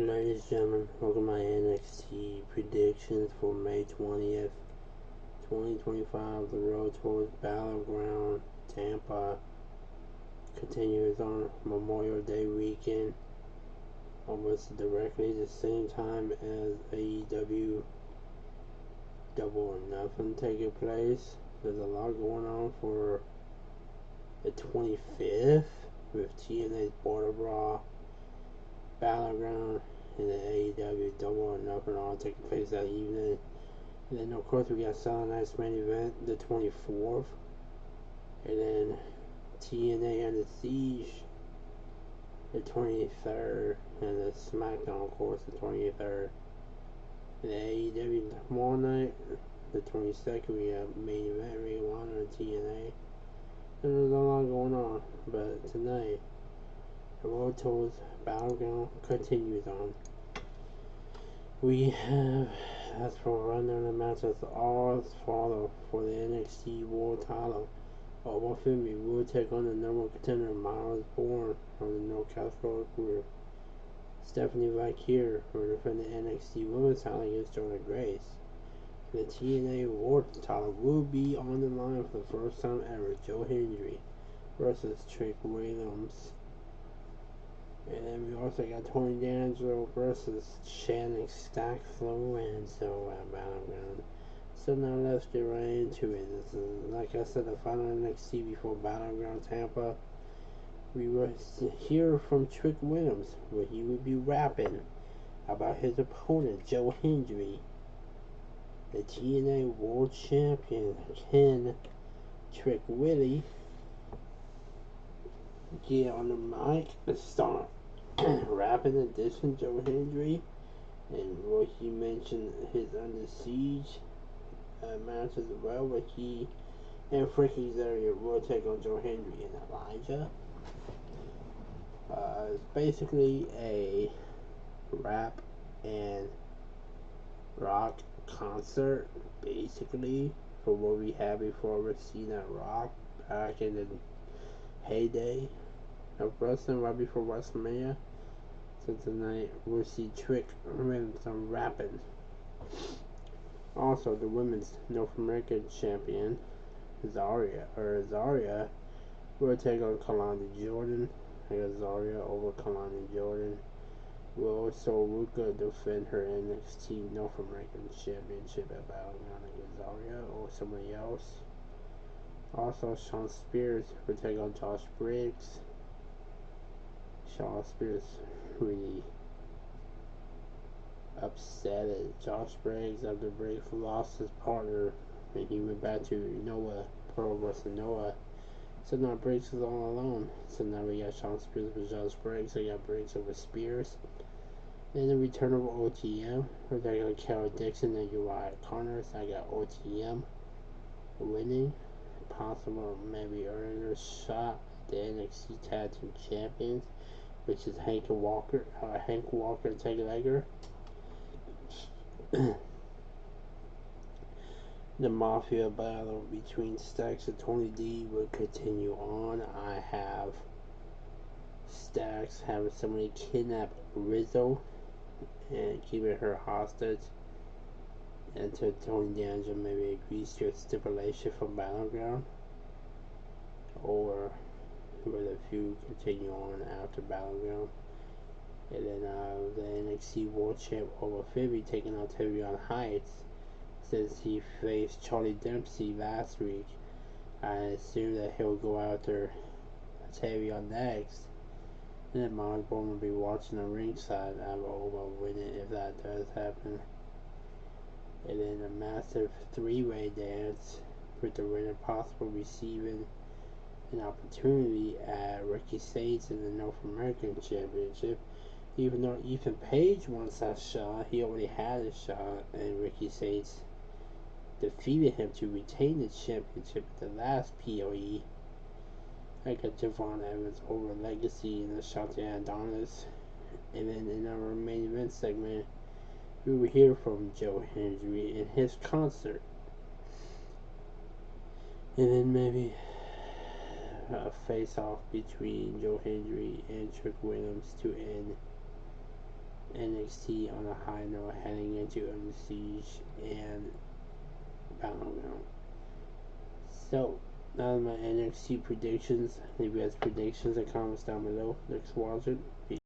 Ladies and gentlemen, welcome to my NXT predictions for May 20th, 2025. The road towards Battleground Tampa continues on Memorial Day weekend, almost directly the same time as AEW Double or Nothing taking place. There's a lot going on for the 25th with TNA's Border Brawl, Battleground, and the AEW Double or Nothing all taking place that evening. And then of course we got Sunday Night's main event the 24th, and then TNA Under Siege the 23rd, and the SmackDown of course the 23rd. And the AEW tomorrow night the 22nd we have main event Ring of Honor and TNA. And there's a lot going on, but tonight the road towards Battleground continues on. We have, as for rundown the matches, all follow for the NXT World Title. Oba Femi will take on the number one contender Miles Bourne from the North Castle Group. Stephanie Valkyrie will defend the NXT Women's Title against Jordan Grace. The TNA World Title will be on the line for the first time ever. Joe Hendry versus Trick Williams. And then we also got Tony D'Angelo versus Shannon Stackflow and so Battleground. So now let's get right into it. This is, like I said, the final NXT before Battleground Tampa. We will hear from Trick Williams, where he will be rapping about his opponent, Joe Hendry. The TNA World Champion, Ken Trick Willie, get on the mic and start rapping addition Joe Hendry, and will he mentioned his Under Siege match as well, where he and Frankie Xavier will take on Joe Hendry and Elijah. It's basically a rap and rock concert, basically, for what we had before with Cena Rock back in the heyday of wrestling, right before WrestleMania. So tonight we'll see Trick with some rapping. Also, the women's North American champion Zaria will take on Kalani Jordan. I got Zaria over Kalani Jordan. Will Ruka defend her NXT North American Championship at Battleground against Zaria or somebody else. Also, Shawn Spears will take on Josh Briggs. Shawn Spears really upset at Josh Briggs after Briggs lost his partner and he went back to Noah, Pro Wrestling Noah. So now Briggs is all alone. So now we got Shawn Spears with Josh Briggs. I got Briggs over Spears. And the return of OTM. We're taking on Carol Dixon and Uriah Connors. I got OTM winning. Possible maybe earning a shot at the NXT Tag Team Champions, which is Hank Walker and Teddy Legger. The Mafia battle between Stax and Tony D will continue on. I have Stax having somebody kidnap Rizzo and keeping her hostage until Tony D'Angelo maybe agrees to a stipulation from Battleground, or will the feud continue on after Battleground. And then the NXT World Champ Oba Femi taking on Tavion Heights, since he faced Charlie Dempsey last week. I assume that he'll go after Tavion next, and then Miles Bourne will be watching the ringside. I have Oba winning if that does happen. And then a massive three-way dance with the winner possible receiving an opportunity at Ricky Saints in the North American Championship. Even though Ethan Page wants that shot, he already had a shot, and Ricky Saints defeated him to retain the championship at the last POE. I got Javon Evans over Legacy in the shot to Adonis. And then in our main event segment, we will hear from Joe Hendry in his concert. And then maybe a face-off between Joe Hendry and Trick Williams to end NXT on a high note heading into Siege and Battleground. So, now my NXT predictions. Leave your predictions and comments down below. Next watch it.